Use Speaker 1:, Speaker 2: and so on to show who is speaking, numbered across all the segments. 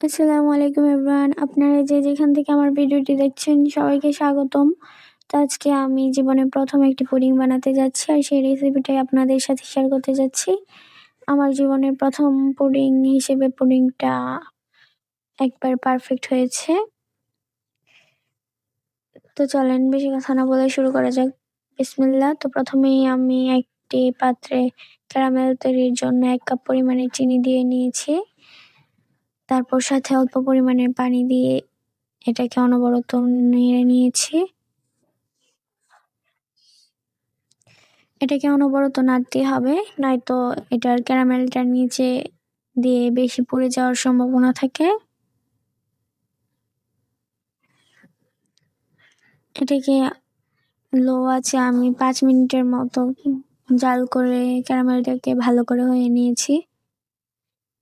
Speaker 1: আসসালামু আলাইকুম এভরিওয়ান। আপনারা যে যেখান থেকে আমার ভিডিওটি দেখছেন সবাইকে স্বাগতম। তো আজকে আমি জীবনে ১ম একটি পুডিং বানাতে যাচ্ছি আর সেই রেসিপিটাই আপনাদের সাথে শেয়ার করতে যাচ্ছি। আমার জীবনের ১ম পুডিং হিসেবে পুডিংটা একবার পারফেক্ট হয়েছে। তো চলেন বেশি কথা না বলে শুরু করা যাক। বিসমিল্লাহ। তো প্রথমেই আমি একটি পাত্রে ক্যারামেল তৈরির জন্য ১ কাপ পরিমাণে চিনি দিয়ে নিয়েছি। তারপর সাথে অল্প পরিমাণে পানি দিয়ে এটাকে অনবরত নেড়ে নিয়েছি। এটাকে অনবরত নাড়তেই হবে, নয়তো এটার ক্যারামেলটার নিচে দিয়ে বেশি পুড়ে যাওয়ার সম্ভাবনা থাকে। এটাকে লো আঁচে আমি ৫ মিনিটের মতো জাল করে ক্যারামেলটাকে ভালো করে হয়ে নিয়েছি।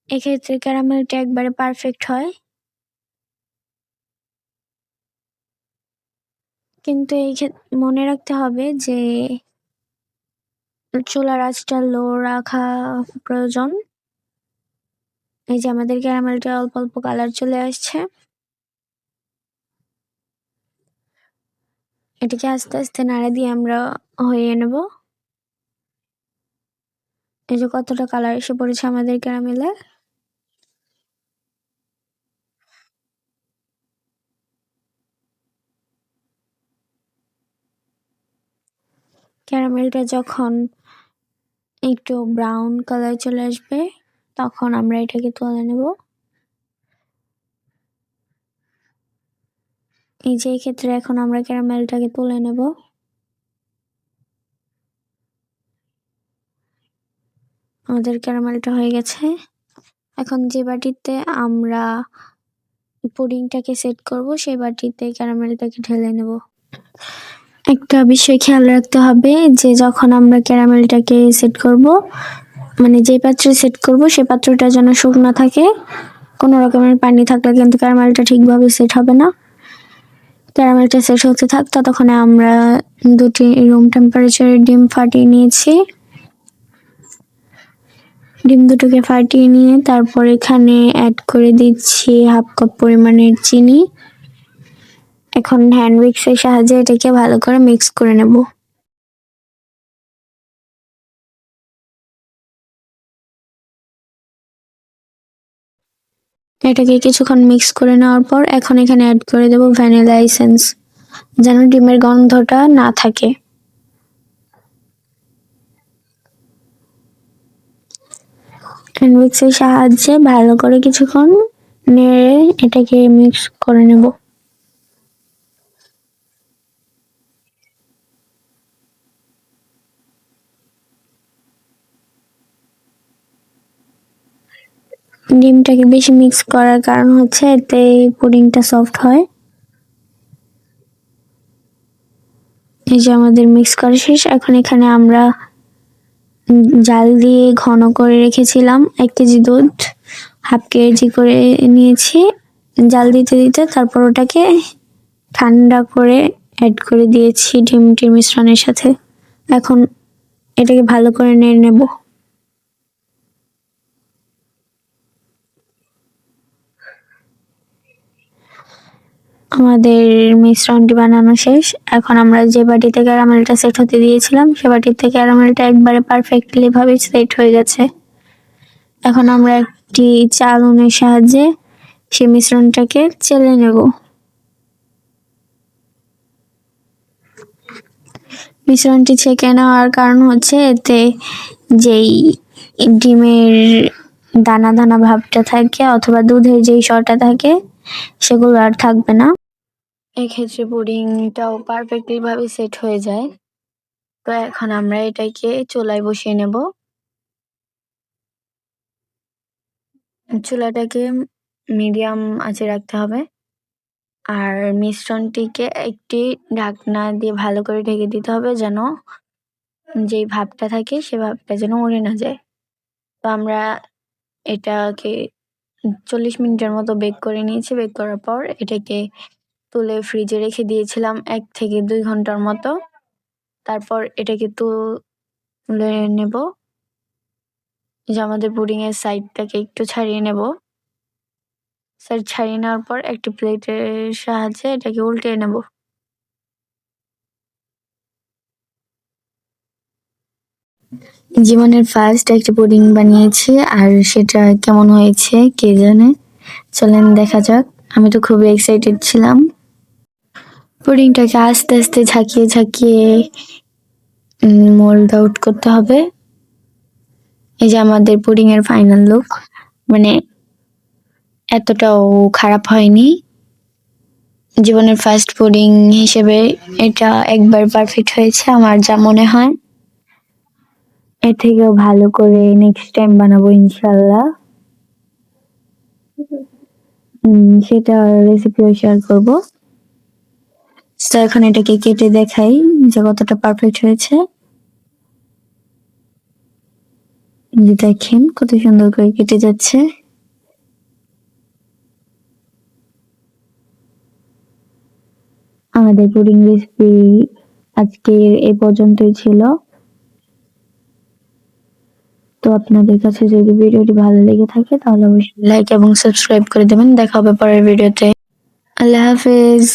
Speaker 1: এক্ষেত্রে ক্যারামেলটা একবারে পারফেক্ট হয়। কিন্তু মনে রাখতে হবে যে চুলার আঁচটা লো রাখা প্রয়োজন। এই যে আমাদের ক্যারামেলটা অল্প অল্প কালার চলে আসছে। এটাকে আস্তে আস্তে নাড়া দিয়ে আমরা হইয়ে নেব। এই যে কতটা কালার এসে পড়েছে আমাদের ক্যারামেলের। ক্যারামেলটা যখন একটু ব্রাউন কালার চলে আসবে তখন আমরা এটাকে তুলে নেব। এই যে এক্ষেত্রে এখন আমরা ক্যারামেলটাকে তুলে নেব। আমাদের ক্যারামেলটা হয়ে গেছে। এখন যে বাটিতে আমরা পুডিংটাকে সেট করব সেই বাটিতে ক্যারামেলটাকে ঢেলে নেব। একটা বিষয় খেয়াল রাখতে হবে যে যখন আমরা ক্যারামেলটাকে সেট করব, মানে যে পাত্রে সেট করব সেই পাত্রটা যেন শুকনো থাকে। কোনো রকমের পানি থাকলে কিন্তু ক্যারামেলটা ঠিকভাবে সেট হবে না। ক্যারামেলটা সেট হতে থাক, ততক্ষণে আমরা ২টি রুম টেম্পারেচারের ডিম ফাটিয়ে নিয়েছি। ডিম দুটোকে ফাটিয়ে নিয়ে তারপর এখানে অ্যাড করে দিচ্ছি 1/2 কাপ পরিমাণের চিনি। এখন হ্যান্ড উইক্সের সাহায্যে এটাকে ভালো করে মিক্স করে নেব। এটাকে কিছুক্ষণ মিক্স করে নেওয়ার পর এখন এখানে অ্যাড করে দেব ভ্যানিলা এসেন্স, যেন ডিমের গন্ধটা না থাকে। হ্যান্ড উইক্সের সাহায্যে ভালো করে কিছুক্ষণ নেড়ে এটাকে মিক্স করে নেব। ডিমটাকে বেশি মিক্স করার কারণ হচ্ছে এতে পুডিংটা সফট হয়। এই যে আমাদের মিক্স করা শেষ। এখন এখানে আমরা জাল দিয়ে ঘন করে রেখেছিলাম ১ কেজি দুধ, 1/2 কেজি করে নিয়েছি। জাল দিতে দিতে তারপর ওটাকে ঠান্ডা করে অ্যাড করে দিয়েছি ডিমটির মিশ্রণের সাথে। এখন এটাকে ভালো করে নেড়ে নেব। আমাদের মিশ্রণটি বানানো শেষ। এখন আমরা যে বাটিতে ক্যারামেলটা সেট হতে দিয়েছিলাম সে বাটিতে ক্যারামেলটা একবারে পারফেক্টলি ভাবে সেট হয়ে গেছে। এখন আমরা একটি চালনির সাহায্যে সেই মিশ্রণটাকে চেলে নেব। মিশ্রণটি ছেঁকে নেওয়ার কারণ হচ্ছে এতে যেই ডিমের দানা দানা ভাবটা থাকে অথবা দুধের যেই সরটা থাকে সেগুলো আর থাকবে না। এক্ষেত্রে পুডিংটাও পারফেক্টলি ভাবে সেট হয়ে যায়। তো এখন আমরা এটাকে চুলায় বসিয়ে নেব। চুলাটাকে মিডিয়াম আঁচে রাখতে হবে আর মিশ্রণটিকে একটি ঢাকনা দিয়ে ভালো করে ঢেকে দিতে হবে যেন যেই ভাবটা থাকে সে ভাবটা যেন উড়ে না যায়। তো আমরা এটাকে ৪০ মিনিটের মতো বেক করে নিয়েছি। বেক করার পর এটাকে তুলে ফ্রিজে রেখে দিয়েছিলাম ১ থেকে ২ ঘন্টার মতো। তারপর এটাকে তুলে নেব। যে আমাদের পুডিং এর সাইডটাকে একটু ছাড়িয়ে নেব। সাইড ছাড়িয়ে নেওয়ার পর একটি প্লেটের সাহায্যে এটাকে উল্টে নেব। জীবনের ফার্স্ট একটা পুডিং বানিয়েছি, আর সেটা কেমন হয়েছে কে জানে। চলেন দেখা যাক। আমি তো খুবই এক্সাইটেড ছিলাম। পুডিংটাকে আস্তে আস্তে ঝাঁকিয়ে ঝাঁকিয়ে মোল্ড আউট করতে হবে। এই যে আমাদের পুডিং এর ফাইনাল লুক, মানে এতটাও খারাপ হয়নি। জীবনের ফার্স্ট পুডিং হিসেবে এটা একবার পারফেক্ট হয়েছে আমার যা মনে হয়। এর থেকেও ভালো করে নেক্সট টাইম বানাবো ইনশাল্লাহ। সেটা রেসিপিও শেয়ার করবো। তো এখন এটাকে কেটে দেখাই যে কতটা পারফেক্ট হয়েছে। দেখেন কত সুন্দর করে কেটে যাচ্ছে। আমাদের পুডিং রেসিপি আজকে এ পর্যন্তই ছিল। তো আপনাদের কাছে যদি ভিডিওটি ভালো লেগে থাকে তাহলে অবশ্যই লাইক এবং সাবস্ক্রাইব করে দেবেন। দেখা হবে পরের ভিডিওতে। আল্লাহ হাফেজ।